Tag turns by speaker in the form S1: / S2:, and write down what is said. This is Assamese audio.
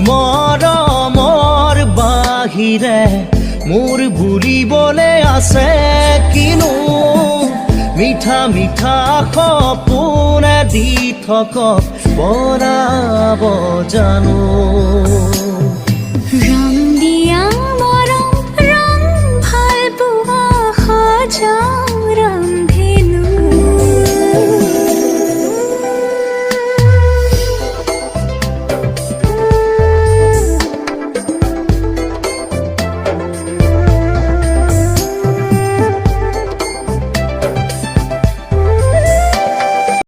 S1: মৰমৰ বাহিৰে মোৰ বুলিবলে আছে কিনো মিঠা মিঠা সপোনে দি থক বৰাব জানো
S2: ৰং দিয়া মৰম ৰং ভাল পোৱা সজা ৰং